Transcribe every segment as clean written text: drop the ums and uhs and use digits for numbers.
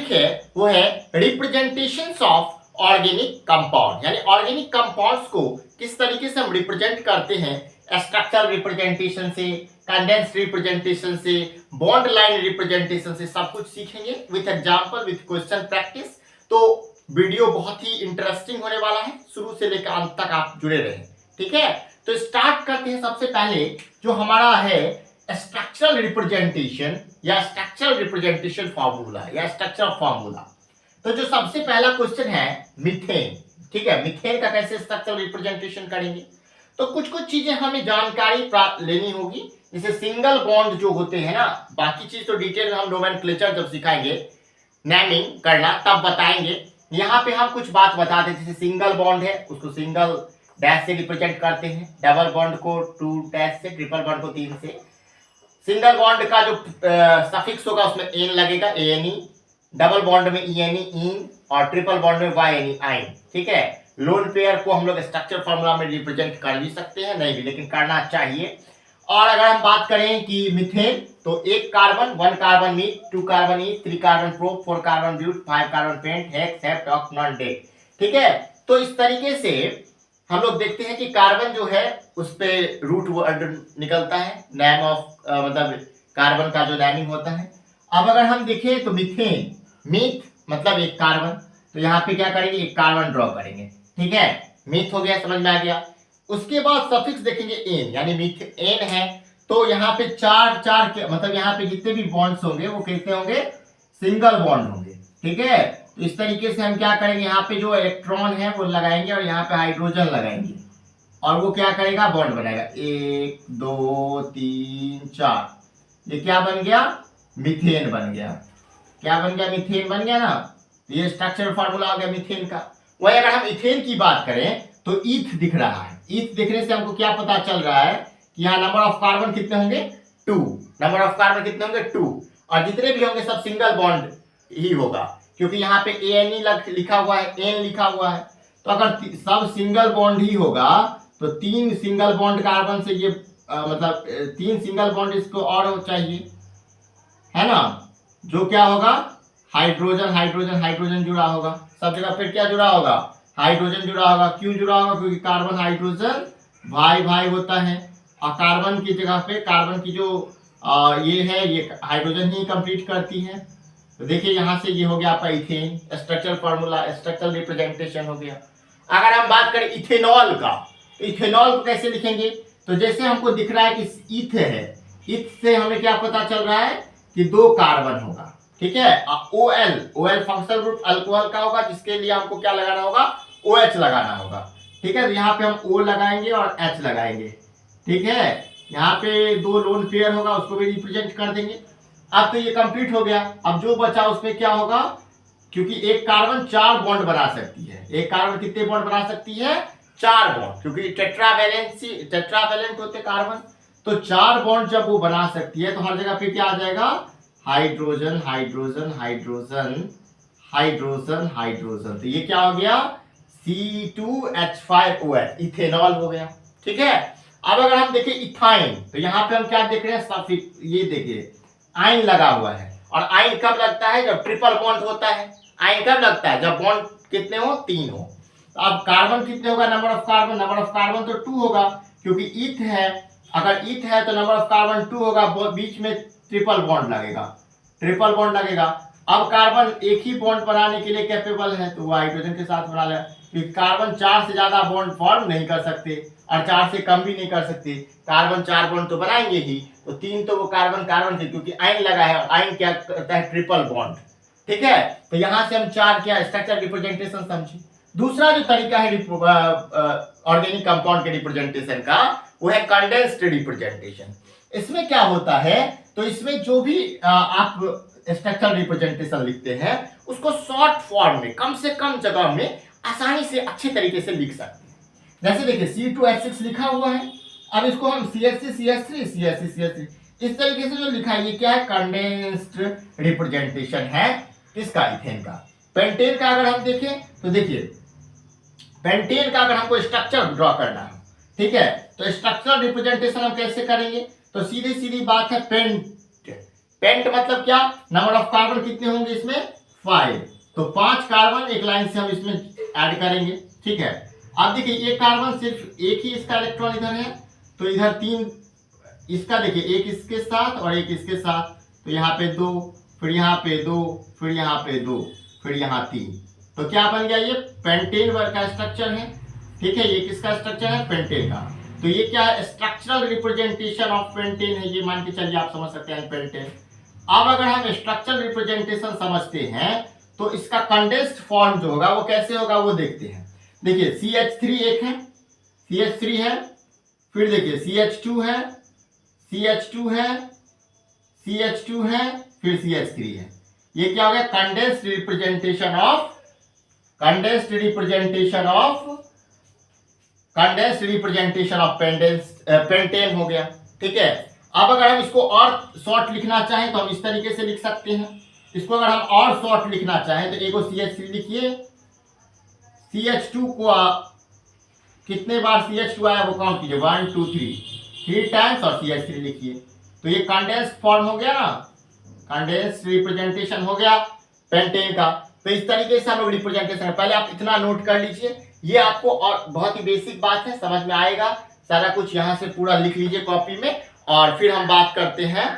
Topic है वो है रिप्रेजेंटेशंस ऑफ ऑर्गेनिक कंपाउंड, यानी ऑर्गेनिक कंपाउंड्स को किस तरीके से हम रिप्रेजेंट करते हैं, स्ट्रक्चरल रिप्रेजेंटेशन से, कंडेंस्ड रिप्रेजेंटेशन से, बॉन्ड लाइन रिप्रेजेंटेशन से, सब कुछ सीखेंगे with example, with question practice. तो वीडियो बहुत ही इंटरेस्टिंग होने वाला है, शुरू से लेकर अंत तक आप जुड़े रहें, ठीक है। तो स्टार्ट करते हैं। सबसे पहले जो हमारा है स्ट्रक्चरल रिप्रेजेंटेशन या स्ट्रक्चरल रिप्रेजेंटेशन फॉर्मूला या स्ट्रक्चर फॉर्मूला। तो जो सबसे पहला क्वेश्चन है मीथेन, ठीक है, मीथेन का कैसे स्ट्रक्चरल रिप्रेजेंटेशन करेंगे। तो कुछ कुछ चीजें हमें जानकारी प्राप्त लेनी होगी, जैसे सिंगल बॉन्ड जो होते हैं ना, बाकी चीज तो डिटेल में हम नोमेनक्लेचर जब सिखाएंगे, नेमिंग करना तब बताएंगे। यहाँ पे हम कुछ बात बता दें, जैसे सिंगल बॉन्ड है उसको सिंगल डैश से रिप्रेजेंट करते हैं, डबल बॉन्ड को 2 डैश से, ट्रिपल बॉन्ड को 3 से। सिंगल बॉन्ड का जो सफिक्स होगा उसमें एन लगेगा, एएनई, डबल बॉन्ड में ईएनई, इन, और ट्रिपल बॉन्ड में वाईएनई, आइन, ठीक है। लोन पेयर को हम लोग स्ट्रक्चर फॉर्मूला में रिप्रेजेंट कर भी सकते हैं, नहीं भी, लेकिन करना चाहिए। और अगर हम बात करें कि मीथेन, तो एक carbon, 1 carbon meth, 2 carbon eth, 3 carbon prop, 4 carbon but, 5 carbon pent, hex, hept, oct, non dec, ठीक है। तो इस तरीके से हम लोग देखते हैं कि कार्बन जो है उस पे रूट वर्ड निकलता है, नेम ऑफ मतलब कार्बन का जो नेमिंग होता है। अब अगर हम देखें तो मीथेन, मीथ मतलब एक कार्बन, तो यहाँ पे क्या करेंगे, एक कार्बन ड्रॉ करेंगे, ठीक है। मीथ हो गया, समझ में आ गया। उसके बाद सफिक्स देखेंगे एन, यानी मीथेन है, तो यहाँ पे चार चार के मतलब यहाँ पे जितने भी बॉन्ड्स होंगे वो कैसे होंगे, सिंगल बॉन्ड होंगे, ठीक है। तो इस तरीके से हम क्या करेंगे, यहाँ पे जो इलेक्ट्रॉन है वो लगाएंगे और यहाँ पे हाइड्रोजन लगाएंगे, और वो क्या करेगा, बॉन्ड बनाएगा, 1 2 3 4, ये क्या बन गया, मीथेन बन गया। क्या बन गया, मीथेन बन गया ना। ये स्ट्रक्चर फार्मूला हो गया मीथेन का। वही अगर हम इथेन की बात करें तो ईथ दिख रहा है, ईथ दिखने से हमको क्या पता चल रहा है कि यहाँ नंबर ऑफ कार्बन कितने होंगे, 2, नंबर ऑफ कार्बन कितने होंगे, 2, और जितने भी होंगे सब सिंगल बॉन्ड ही होगा, क्योंकि यहाँ पे एएनई लिखा हुआ है, एन लिखा हुआ है। तो अगर सब सिंगल बॉन्ड ही होगा तो 3 सिंगल बॉन्ड कार्बन से ये मतलब 3 सिंगल बॉन्ड इसको और चाहिए, है ना। जो क्या होगा, हाइड्रोजन हाइड्रोजन हाइड्रोजन जुड़ा होगा, सब जगह फिर क्या जुड़ा होगा, हाइड्रोजन जुड़ा होगा। क्यों जुड़ा होगा, क्योंकि कार्बन हाइड्रोजन भाई भाई होता है, और कार्बन की जगह पे कार्बन की जो ये है, ये हाइड्रोजन ही कंप्लीट करती है। तो देखिए यहाँ से ये हो गया आपका ethane, structural formula, structural representation हो गया। अगर हम बात करें इथेनॉल का, तो इथेनॉल को कैसे लिखेंगे, तो जैसे हमको दिख रहा है कि ईथ है, ईथ से हमें क्या पता चल रहा है कि 2 कार्बन होगा, ठीक है। OL, OL functional group alcohol का होगा, जिसके लिए हमको क्या लगाना होगा, OH लगाना होगा, ठीक है। तो यहाँ पे हम O लगाएंगे और H लगाएंगे, ठीक है। यहाँ पे 2 लोन पेयर होगा, उसको भी रिप्रेजेंट कर देंगे। अब तो ये कंप्लीट हो गया। अब जो बचा उसमें क्या होगा, क्योंकि एक कार्बन 4 बॉन्ड बना सकती है, एक कार्बन कितने बॉन्ड बना सकती है, 4 बॉन्ड, क्योंकि टेट्रावैलेंट होते कार्बन। तो 4 बॉन्ड जब वो बना सकती है तो हर जगह पे क्या आ जाएगा, hydrogen hydrogen hydrogen hydrogen hydrogen. तो ये क्या हो गया, C2H5OH, इथेनॉल हो गया, ठीक है। अब अगर हम देखें इथाइन, तो यहाँ पे हम क्या देख रहे हैं, सफिक्स, ये देखिए आइन लगा हुआ है, और आइन कब लगता है, जब ट्रिपल बॉन्ड होता है। आइन कब लगता है, जब बॉन्ड कितने हो, 3 हो। तो अब कार्बन कितने होगा, नंबर ऑफ कार्बन तो 2 होगा, क्योंकि ईथ है। अगर ईथ है तो नंबर ऑफ कार्बन 2 होगा, बीच में ट्रिपल बॉन्ड लगेगा, ट्रिपल बॉन्ड लगेगा। अब कार्बन एक ही बॉन्ड बनाने के लिए कैपेबल है, तो वो हाइड्रोजन के साथ बना लेगा, क्योंकि कार्बन 4 से ज्यादा बॉन्ड फॉर्म नहीं कर सकते और 4 से कम भी नहीं कर सकते। कार्बन 4 बॉन्ड तो बनाएंगे ही, तो 3 तो वो कार्बन कार्बन थे, क्योंकि आइन लगा है, और आइन क्या करता है, ट्रिपल बॉन्ड, ठीक है। तो यहां से हम 4 क्या स्ट्रक्चर रिप्रेजेंटेशन समझे। दूसरा जो तरीका है ऑर्गेनिक कंपाउंड के रिप्रेजेंटेशन का, वो है कंडेंस्ड रिप्रेजेंटेशन। इसमें क्या होता है, तो इसमें जो भी आप स्ट्रक्चरल रिप्रेजेंटेशन लिखते हैं उसको शॉर्ट फॉर्म में, कम से कम जगह में आसानी से अच्छे तरीके से लिख सकते हैं। जैसे देखिए C2H6 लिखा हुआ है, अब इसको हम CH3CH3 इस तरीके से जो लिखा है, ये क्या है, कंडेंस्ड रिप्रेजेंटेशन है किसका, इथेन का। पेंटेन का अगर हम देखें तो देखिए, पेंटेन का अगर हमको स्ट्रक्चर ड्रॉ करना है, ठीक है, तो स्ट्रक्चरल रिप्रेजेंटेशन हम कैसे करेंगे, तो सीधी सीधी बात है, पेंट, पेंट मतलब क्या, नंबर ऑफ कार्बन कितने होंगे इसमें, 5। तो 5 कार्बन एक लाइन से हम इसमें ऐड करेंगे, ठीक है। अब देखिए ये कार्बन सिर्फ एक ही इसका इलेक्ट्रॉन इधर है, तो इधर 3 इसका, देखिए एक इसके साथ और एक इसके साथ, तो यहाँ पे 2, फिर यहाँ पे 2, फिर यहाँ पे 2, फिर यहाँ 3। तो क्या बन गया, ये पेंटेन का स्ट्रक्चर है, ठीक है। ये किसका स्ट्रक्चर है, पेंटेन का। तो ये क्या है, स्ट्रक्चरल रिप्रेजेंटेशन ऑफ पेंटेन है, ये मान के चलिए आप समझ सकते हैं पेंटेन। अब अगर हम स्ट्रक्चरल रिप्रेजेंटेशन समझते हैं तो इसका कंडेंस्ड फॉर्म जो होगा वो कैसे होगा वो देखते हैं। देखिए CH3 एक है, CH3 है, फिर देखिए CH2 है, CH2 है, CH2 है, फिर CH3 है। ये क्या हो गया, कंडेंस्ड रिप्रेजेंटेशन ऑफ पेंटेन हो गया, ठीक है। अब अगर हम इसको और शॉर्ट लिखना चाहें तो हम इस तरीके से लिख सकते हैं। इसको अगर हम और शॉर्ट लिखना चाहें तो एगो CH3 लिखिए, CH2 को कितने बार CH2 आया वो काउंट कीजिए, 1 2 3 टाइम्स, और CH3 लिखिए। तो ये कंडेंस्ड फॉर्म हो गया ना, कंडेंस्ड रिप्रेजेंटेशन हो गया पेंटेन का। तो इस तरीके से हम लोग रिप्रेजेंटेशन, पहले आप इतना नोट कर लीजिए, ये आपको और बहुत ही बेसिक बात है, समझ में आएगा सारा कुछ। यहाँ से पूरा लिख लीजिए कॉपी में, और फिर हम बात करते हैं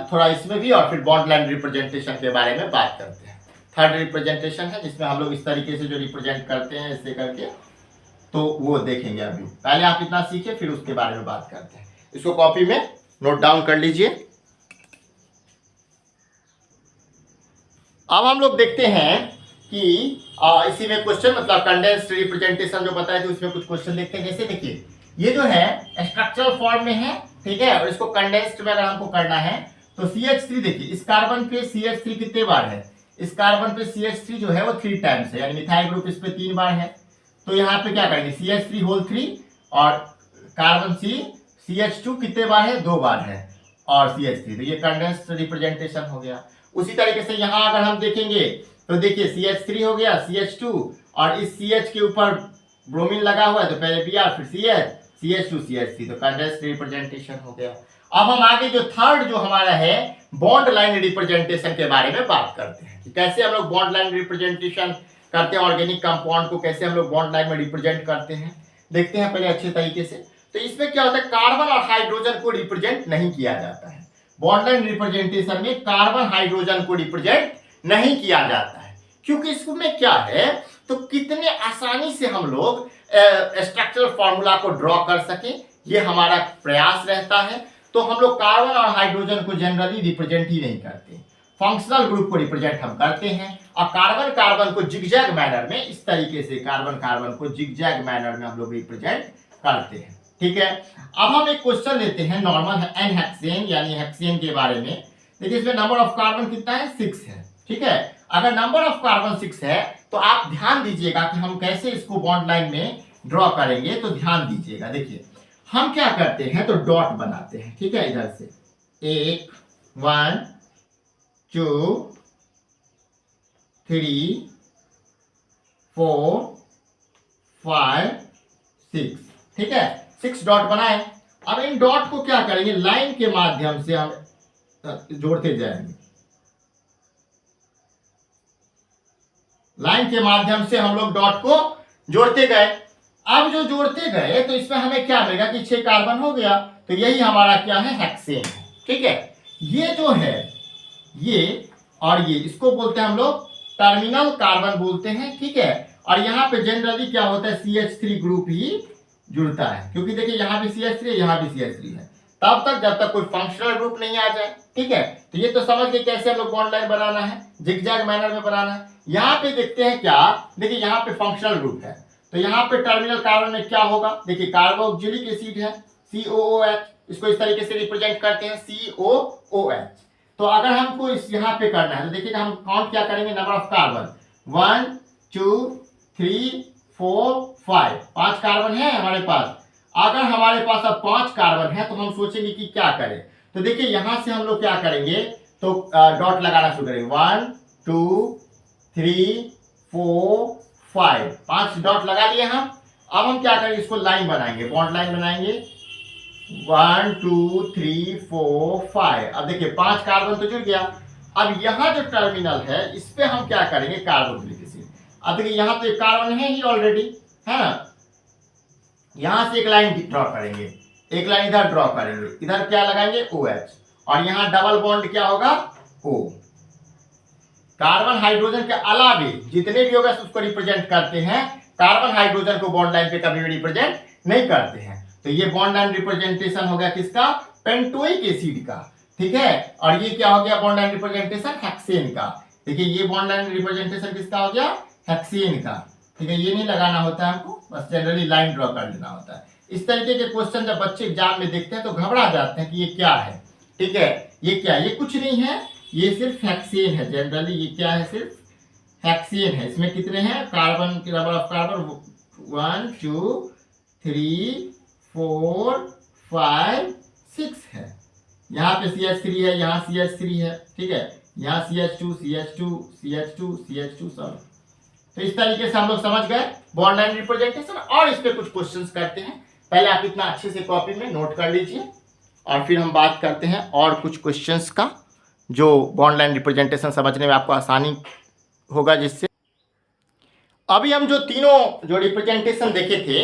थोड़ा इसमें भी, और फिर बॉन्ड लाइन रिप्रेजेंटेशन के बारे में बात करते हैं। थर्ड रिप्रेजेंटेशन है जिसमें हम लोग इस तरीके से जो रिप्रेजेंट करते हैं ऐसे करके, तो वो देखेंगे अभी। पहले आप इतना सीखिए फिर उसके बारे में बात करते हैं। इसको कॉपी में नोट डाउन कर लीजिए। अब हम लोग देखते हैं कि इसी में क्वेश्चन, मतलब कंडेंस्ड रिप्रेजेंटेशन जो बताए थे उसमें कुछ क्वेश्चन देखते हैं। जैसे देखिए ये जो है स्ट्रक्चरल फॉर्म में है, ठीक है, और इसको कंडेंस्ड में अगर हमको करना है तो CH3 देखिए, इस कार्बन पे CH3 कितने बार है, इस कार्बन पे CH3 जो है वो 3 टाइम्स है, यानी मिथाइल ग्रुप इस पे 3 बार है। तो यहाँ पे क्या करेंगे, CH3 होल 3, और कार्बन CH2 कितने बार है, 2 बार है, और CH3। तो ये कंडेंस्ड रिप्रेजेंटेशन हो गया। उसी तरीके से यहाँ अगर हम देखेंगे तो देखिए CH3 हो गया, CH2, और इस CH के ऊपर ब्रोमीन लगा हुआ है, तो पहले Br फिर CH, CH2 CH3, तो कंडेंस्ड रिप्रेजेंटेशन हो गया। अब हम आगे जो थर्ड जो हमारा है बॉन्ड लाइन रिप्रेजेंटेशन के बारे में बात करते हैं कि कैसे हम लोग बॉन्ड लाइन रिप्रेजेंटेशन करते हैं, ऑर्गेनिक कंपाउंड को कैसे हम लोग बॉन्ड लाइन में रिप्रेजेंट करते हैं, देखते हैं पहले अच्छे तरीके से। तो इसमें क्या होता है, कार्बन और हाइड्रोजन को रिप्रेजेंट नहीं किया जाता है। बॉन्ड लाइन रिप्रेजेंटेशन में कार्बन हाइड्रोजन को रिप्रेजेंट नहीं किया जाता है, क्योंकि इसमें क्या है, तो कितने आसानी से हम लोग स्ट्रक्चरल फॉर्मूला को ड्रॉ कर सकें, ये हमारा प्रयास रहता है। तो हम लोग कार्बन और हाइड्रोजन को जनरली रिप्रेजेंट ही नहीं करते, फंक्शनल ग्रुप को रिप्रेजेंट हम करते हैं। और कार्बन कार्बन को जिगजैग मैनर में, इस तरीके से कार्बन कार्बन को जिगजैग मैनर में हम लोग रिप्रेजेंट करते हैं, ठीक है। अब हम एक क्वेश्चन लेते हैं नॉर्मल एन हेक्सेन यानी हेक्सेन के बारे में। देखिए इसमें नंबर ऑफ कार्बन कितना है, 6 है, ठीक है। अगर नंबर ऑफ कार्बन 6 है तो आप ध्यान दीजिएगा कि हम कैसे इसको बॉन्ड लाइन में ड्रॉ करेंगे, तो ध्यान दीजिएगा। देखिए हम क्या करते हैं, तो डॉट बनाते हैं, ठीक है, इधर से 1 1 2 3 4 5 6, ठीक है, 6 डॉट बनाए। अब इन डॉट को क्या करेंगे, लाइन के माध्यम से हम जोड़ते जाएंगे, लाइन के माध्यम से हम लोग डॉट को जोड़ते गए। अब जो जोड़ते गए तो इसमें हमें क्या मिलेगा कि 6 कार्बन हो गया, तो यही हमारा क्या है, हेक्सेन है, ठीक है। ये जो है ये और ये, इसको बोलते हैं हम लोग टर्मिनल कार्बन बोलते हैं, ठीक है। और यहाँ पे जनरली क्या होता है, CH3 ग्रुप ही जुड़ता है, क्योंकि देखिए यहाँ भी CH3 है, यहाँ भी CH3 है, तब तक जब तक कोई फंक्शनल ग्रुप नहीं आ जाए, ठीक है। तो ये तो समझ गए कैसे हम लोग बॉन्ड लाइन बनाना है, जिगजैग मैनर में बनाना है। यहाँ पे देखते हैं क्या, देखिए यहाँ पे फंक्शनल ग्रुप है, तो यहाँ पे टर्मिनल कार्बन में क्या होगा, देखिए कार्बोक्सिलिक एसिड है COOH, इसको इस तरीके से रिप्रेजेंट करते हैं COOH। तो अगर हमको इस यहाँ पे करना है तो देखिए हम काउंट क्या करेंगे, नंबर ऑफ कार्बन 1 2 3 4 5, 5 कार्बन है हमारे पास। अगर हमारे पास अब 5 कार्बन है तो हम सोचेंगे कि क्या करें, तो देखिए यहां से हम लोग क्या करेंगे, तो डॉट लगाना शुरू करेंगे, 1 2 3 4 5, 5 डॉट लगा लिए हम। अब हम क्या करेंगे, इसको लाइन बनाएंगे, बॉन्ड लाइन बनाएंगे, 1 2 3 4 5। अब देखिए 5 कार्बन तो जुड़ गया, अब यहाँ जो टर्मिनल है इस पे हम क्या करेंगे, कार्बोक्सिलिक एसिड। अब देखिए यहाँ तो एक कार्बन है ही ऑलरेडी, है ना, यहां से एक लाइन ड्रॉ करेंगे, एक लाइन इधर ड्रॉ करेंगे, इधर क्या लगाएंगे OH, और यहां डबल बॉन्ड क्या होगा O। कार्बन हाइड्रोजन के अलावे जितने भी होगा उसको रिप्रेजेंट करते हैं, कार्बन हाइड्रोजन को बॉन्ड लाइन पे कभी भी रिप्रेजेंट नहीं करते हैं। तो ये बॉन्ड लाइन रिप्रेजेंटेशन हो गया किसका, पेंटोइक एसिड का, ठीक है। और ये क्या हो गया बॉन्ड लाइन रिप्रेजेंटेशन, हेक्सेन का। देखिए ये बॉन्ड लाइन रिप्रेजेंटेशन किसका हो गया, हेक्सेन का, ठीक है। ये नहीं लगाना होता है हमको, बस जनरली लाइन ड्रॉ कर लेना होता है। इस तरीके के क्वेश्चन जब बच्चे एग्जाम में देखते हैं तो घबरा जाते हैं कि ये क्या है, ठीक है। ये क्या है, ये कुछ नहीं है, ये सिर्फ हेक्सेन है। जनरली ये क्या है, सिर्फ हेक्सेन है। इसमें कितने हैं कार्बन के, नंबर ऑफ कार्बन 1 2 3 4 5 6 है। यहाँ पे CH3 है, यहाँ CH3 है, ठीक है, यहाँ CH2 CH2 CH2 CH2 सब। तो इस तरीके से हम लोग समझ गए बॉन्ड लाइन रिप्रेजेंटेशन, और इस पे कुछ क्वेश्चंस करते हैं। पहले आप इतना अच्छे से कॉपी में नोट कर लीजिए, और फिर हम बात करते हैं और कुछ क्वेश्चंस का जो बॉन्ड लाइन रिप्रेजेंटेशन समझने में आपको आसानी होगा। जिससे अभी हम जो तीनों जो रिप्रेजेंटेशन देखे थे,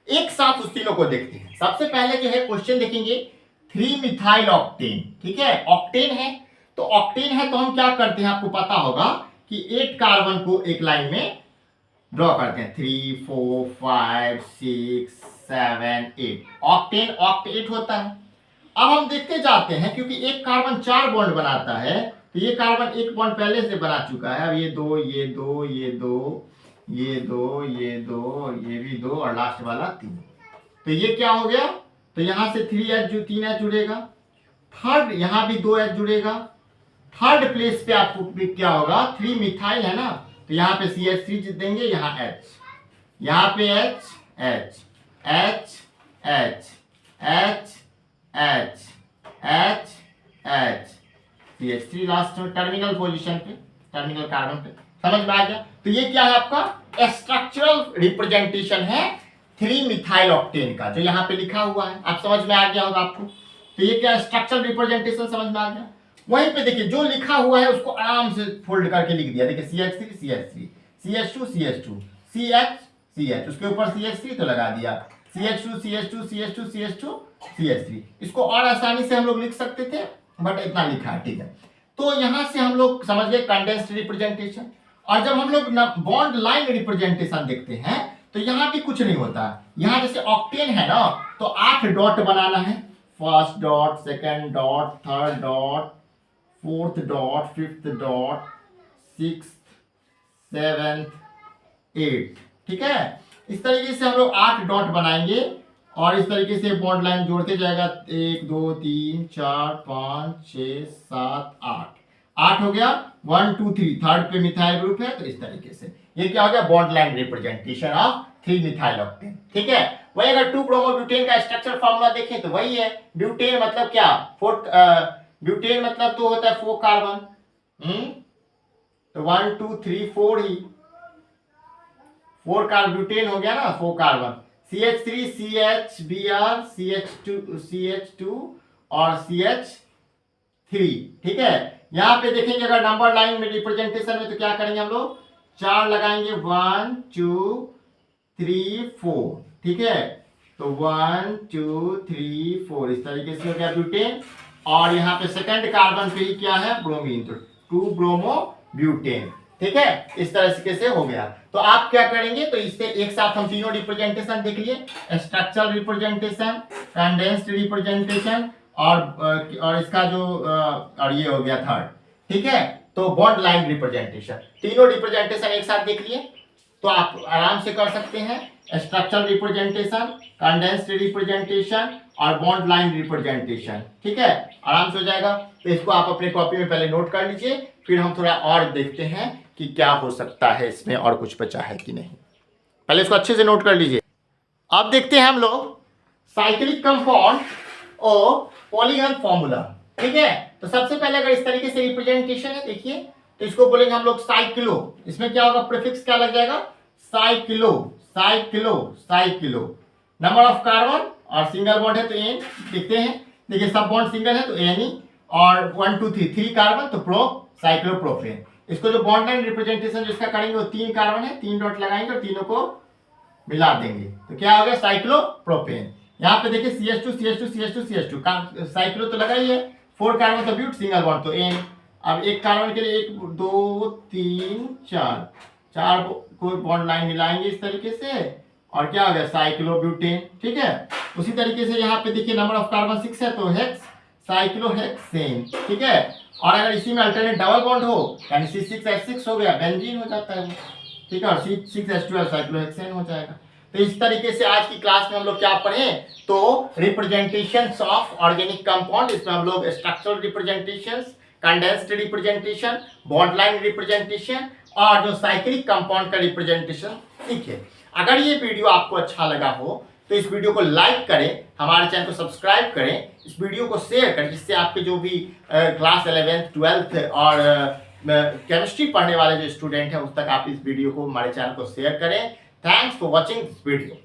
एक साथ उस तीनों को देखते हैं। सबसे पहले जो है क्वेश्चन देखेंगे 3 मिथाइल ऑक्टेन, ठीक है, ऑक्टेन है। तो ऑक्टेन है तो हम क्या करते हैं, आपको पता होगा कि 8 कार्बन को एक लाइन में ड्रॉ करते हैं, 3 4 5 6 7 8, ऑक्टेन ऑक्टेट होता है। अब हम देखते जाते हैं, क्योंकि एक कार्बन 4 बॉन्ड बनाता है, तो ये कार्बन एक बॉन्ड पहले से बना चुका है। अब ये 2 ये 2 ये 2 ये 2 ये 2 ये भी 2 और लास्ट वाला 3, तो ये क्या हो गया, तो यहां से 3H जुड़ेगा, थर्ड यहां भी 2H जुड़ेगा, थर्ड प्लेस पे आपको क्या होगा, 3 मिथाइल है ना, तो यहाँ पे CH3 देंगे, यहाँ H, यहाँ पे H H H H H H H H CH3 last में टर्मिनल पोजीशन पे, टर्मिनल कार्बन पे। समझ में आ गया। तो ये क्या है, आपका स्ट्रक्चरल रिप्रेजेंटेशन है 3 मिथाइल ऑक्टेन का, जो यहाँ पे लिखा हुआ है। आप समझ में आ गया होगा आपको। तो ये क्या स्ट्रक्चरल रिप्रेजेंटेशन समझ में आ गया। वहीं पे देखिए जो लिखा हुआ है उसको आराम से फोल्ड करके लिख दिया। देखिए CH3 CH3 CH2 CH2 CH CH, उसके ऊपर CH3 तो लगा दिया, CH2 CH2 CH2 CH2 CH3। इसको और आसानी से हम लोग लिख सकते थे, बट इतना लिखा है, ठीक है। तो यहां से हम लोग समझ गए कंडेंस्ड रिप्रेजेंटेशन। और जब हम लोग बॉन्ड लाइन रिप्रेजेंटेशन देखते हैं तो यहाँ भी कुछ नहीं होता। यहाँ जैसे ऑक्टेन है ना, तो 8 डॉट बनाना है, first dot, second dot, third dot, fourth dot, fifth dot, sixth, seventh, 8, ठीक है। इस तरीके से हम लोग 8 डॉट बनाएंगे, और इस तरीके से बॉन्ड लाइन जोड़ते जाएगा, 1 2 3 4 5 6 7 8 हो गया, 1 2 3 थर्ड पे मिथाइल ग्रुप है। तो इस तरीके से ये क्या हो गया, bond line representation of 3 methyl octane, ठीक है। वही अगर 2 ब्रोमोब्यूटेन का स्ट्रक्चर फॉर्मूला देखें तो वही है, ब्यूटेन मतलब क्या, ब्यूटेन मतलब तो होता है 4 कार्बन, तो 1 2 3 4 ही 4 कार्बोब्यूटेन हो गया ना, 4 कार्बन, CH3 CHBr CH2 और CH3, ठीक है। यहां पे देखेंगे अगर नंबर लाइन में रिप्रेजेंटेशन में तो क्या करेंगे हम लोग, 4 लगाएंगे, 1 2 3 4, ठीक है। तो 1 2 3 4 इस तरीके से हो गया ब्यूटेन। और यहाँ पे सेकंड कार्बन पे ही क्या है, ब्रोमीन, तो 2 ब्रोमो ब्यूटेन, ठीक है। इस तरह से हो गया। तो आप क्या करेंगे, तो इससे एक साथ हम तीनों रिप्रेजेंटेशन देख लिए, स्ट्रक्चरल रिप्रेजेंटेशन, कंडेंस्ड रिप्रेजेंटेशन, और इसका जो और ये हो गया थर्ड, ठीक है। तो बॉन्ड लाइन रिप्रेजेंटेशन, तीनों रिप्रेजेंटेशन एक साथ देख लिए, तो आप आराम से कर सकते हैं स्ट्रक्चरल रिप्रेजेंटेशन, कंडेंस्ड रिप्रेजेंटेशन और बॉन्ड लाइन रिप्रेजेंटेशन, ठीक है, आराम से हो जाएगा। तो इसको आप अपने कॉपी में पहले नोट कर लीजिए, फिर हम थोड़ा और देखते हैं कि क्या हो सकता है इसमें, और कुछ बचा है कि नहीं। पहले इसको अच्छे से नोट कर लीजिए। अब देखते हैं हम लोग साइक्लिक कंपाउंड और पॉलीगन फॉर्मूला, ठीक है। तो सबसे पहले अगर इस तरीके से रिप्रेजेंटेशन है, देखिए, तो इसको बोलेंगे हम लोग साइक्लो। इसमें क्या होगा, प्रीफिक्स क्या लग जाएगा, cyclo cyclo cyclo. Number of carbon और सिंगल बॉन्ड है तो N लिखते हैं, देखिए सब बॉन्ड सिंगल है तो Ni, और 1 2 3 कार्बन तो प्रो साइक्लोप्रोपेन। इसको जो बॉन्ड लाइन रिप्रेजेंटेशन जिसका करेंगे वो 3 कार्बन है, 3 डॉट लगाएंगे और तीनों को मिला देंगे तो क्या हो गया साइक्लोप्रोपेन। यहाँ पे देखिए CH2 CH2 CH2 CH2 cyclo तो लगा ही है, 4 कार्बन तो ब्यूट, सिंगल बॉन्ड तो N। अब एक कार्बन के लिए 1 2 3 4 4 को बॉन्ड लाइन मिलाएंगे इस तरीके से और क्या हो गया साइक्लोब्यूटेन। ठीक है, उसी तरीके से यहाँ पे देखिए नंबर ऑफ कार्बन 6 है तो हेक्स साइक्लोहेक्सेन। ठीक है, और अगर इसी में अल्टरनेट डबल बॉन्ड हो यानी C6H6 हो गया, बेंजीन हो जाता है वो। ठीक है, और C6H12 साइक्लोहेक्सेन हो जाएगा। तो इस तरीके से आज की क्लास में हम लोग क्या पढ़े तो रिप्रेजेंटेशंस ऑफ ऑर्गेनिक कंपाउंड, इसमें हम लोग structural representations, condensed representation, bond line representation और जो साइक्लिक कंपाउंड का रिप्रेजेंटेशन सीखे। अगर ये वीडियो आपको अच्छा लगा हो तो इस वीडियो को लाइक करें, हमारे चैनल को सब्सक्राइब करें, इस वीडियो को शेयर करें, जिससे आपके जो भी क्लास 11th 12th और केमिस्ट्री पढ़ने वाले जो स्टूडेंट हैं उस तक आप इस वीडियो को हमारे चैनल को शेयर करें। Thanks for watching this video.